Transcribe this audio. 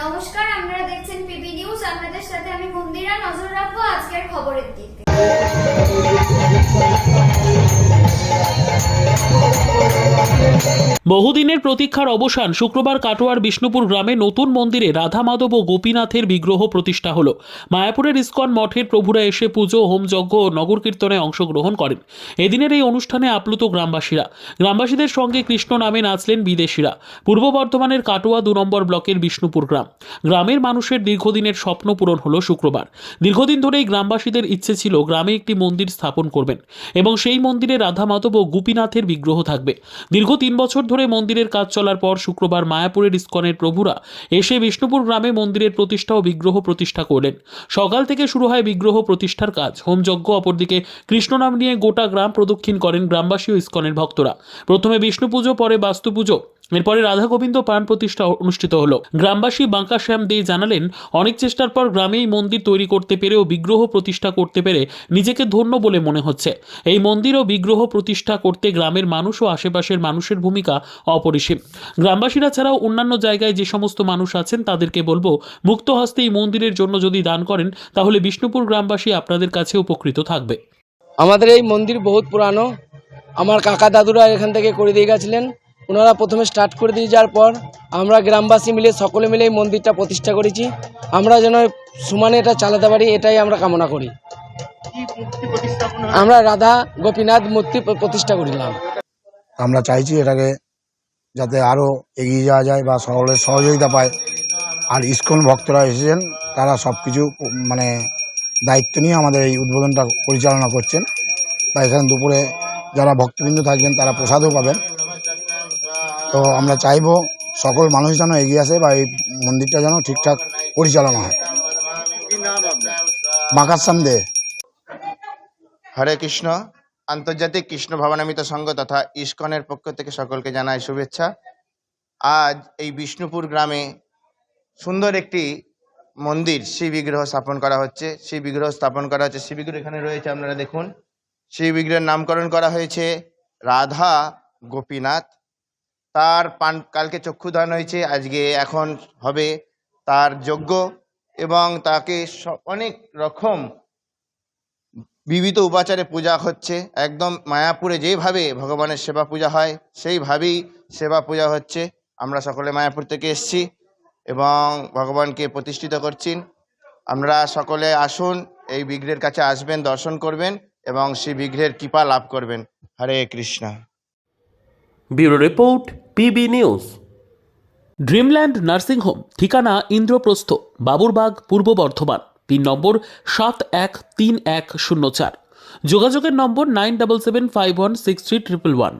নমস্কার, আপনারা দেখছেন পিবি নিউজ। আপনাদের সাথে আমি মন্দিরা। নজর রাখবো আজকের খবরের দিকে। বহুদিনের প্রতীক্ষার অবসান। শুক্রবার কাটোয়ার বিষ্ণুপুর গ্রামে নতুন মন্দিরে রাধা মাধব ও গোপীনাথের বিগ্রহ প্রতিষ্ঠা হলো। মায়াপুরের ইস্কন মঠের প্রভুরা এসে পুজো, হোমযজ্ঞ ও নগর কীর্তনে অংশগ্রহণ করেন। এদিনের এই অনুষ্ঠানে আপ্লুত গ্রামবাসীদের সঙ্গে কৃষ্ণ নামে নাচলেন বিদেশিরা। পূর্ব বর্ধমানের কাটোয়া 2 নম্বর ব্লকের বিষ্ণুপুর গ্রামের মানুষের দীর্ঘদিনের স্বপ্ন পূরণ হলো শুক্রবার। দীর্ঘদিন ধরেই গ্রামবাসীদের ইচ্ছে ছিল গ্রামে একটি মন্দির স্থাপন করবেন এবং সেই মন্দিরে রাধা মাধব ও গোপীনাথের বিগ্রহ থাকবে। দীর্ঘ 3 বছর ধরে মন্দিরের কাজ চলার পর শুক্রবার মায়াপুরের ইস্কনের প্রভুরা এসে বিষ্ণুপুর গ্রামে মন্দিরের প্রতিষ্ঠা ও বিগ্রহ প্রতিষ্ঠা করলেন। সকাল থেকে শুরু হয় বিগ্রহ প্রতিষ্ঠার কাজ, হোমযজ্ঞ। অপরদিকে কৃষ্ণনাম নিয়ে গোটা গ্রাম প্রদক্ষিণ করেন গ্রামবাসী ও ইস্কনের ভক্তরা। প্রথমে বিষ্ণু পুজো, পরে বাস্তু পুজো, এরপরে রাধা গোবিন্দ প্রাণ প্রতিষ্ঠা অনুষ্ঠিত হলো। গ্রামবাসী বাঁকা শ্যাম দে জানালেন, অনেক চেষ্টার পর গ্রামেই মন্দির তৈরি করতে পেরে ও বিগ্রহ প্রতিষ্ঠা করতে পেরে নিজেকে ধন্য বলে মনে হচ্ছে। এই মন্দির ও বিগ্রহ প্রতিষ্ঠা করতে গ্রামের মানুষ ও আশেপাশের মানুষের ভূমিকা অপরিসীম। গ্রামবাসীরা ছাড়াও অন্যান্য জায়গায় যে সমস্ত মানুষ আছেন তাদেরকে বলবো, মুক্ত হস্তে এই মন্দিরের জন্য যদি দান করেন তাহলে বিষ্ণুপুর গ্রামবাসী আপনাদের কাছে উপকৃত থাকবে। আমাদের এই মন্দির বহুত পুরানো। আমার কাকা দাদুরা এখান থেকে করে দিয়ে গেছিলেন। ওনারা প্রথমে স্টার্ট করে দিয়ে যাওয়ার পর আমরা গ্রামবাসী মিলে সকলে মিলে এই মন্দিরটা প্রতিষ্ঠা করেছি। আমরা যেন সমানে এটা চালাতে পারি, এটাই আমরা কামনা করি। আমরা রাধা গোপীনাথ মূর্তি প্রতিষ্ঠা করিলাম। আমরা চাইছি এটাকে যাতে আরও এগিয়ে যাওয়া যায় বা সকলের সহযোগিতা পায়। আর ইস্কন ভক্তরা এসেছেন, তারা সব কিছু দায়িত্ব নিয়ে আমাদের এই উদ্বোধনটা পরিচালনা করছেন। বা এখানে দুপুরে যারা ভক্তবৃন্দ থাকবেন তারা প্রসাদও পাবেন। তো আমরা চাইবো সকল মানুষ যেন এগিয়ে আসে বা এই মন্দিরটা যেন ঠিকঠাক পরিচালনা হয়। বাঁকাশ্যাম দে। হরে কৃষ্ণ। আন্তর্জাতিক কৃষ্ণ ভাবনামিত সংঘ তথা ইস্কনের পক্ষ থেকে সকলকে জানাই শুভেচ্ছা। আজ এই বিষ্ণুপুর গ্রামে সুন্দর একটি মন্দির শিব বিগ্রহ স্থাপন করা হচ্ছে। শিব বিগ্রহ এখানে রয়েছে, আপনারা দেখুন। শিব বিগ্রহের নামকরণ করা হয়েছে রাধা গোপীনাথ। তার কালকে চক্ষুদান হয়েছে, আজকে এখন হবে তার যজ্ঞ এবং তাকে অনেক রকম বিবিধ উপাচারে পূজা হচ্ছে। একদম মায়াপুরে যেভাবে ভগবানের সেবা পূজা হয় সেইভাবেই সেবা পূজা হচ্ছে। আমরা সকলে মায়াপুর থেকে এসেছি এবং ভগবানকে প্রতিষ্ঠিত করছি। আমরা সকলে আসুন, এই বিগ্রহের কাছে আসবেন, দর্শন করবেন এবং সেই বিগ্রহের কৃপা লাভ করবেন। Hare Krishna. Bureau report, PB news. Dreamland nursing home, ঠিকানা ইন্দ্রপ্রস্থ, বাবুরবাগ, পূর্ব বর্ধমান। পিন নম্বর 713104। যোগাযোগের নম্বর 9775163111।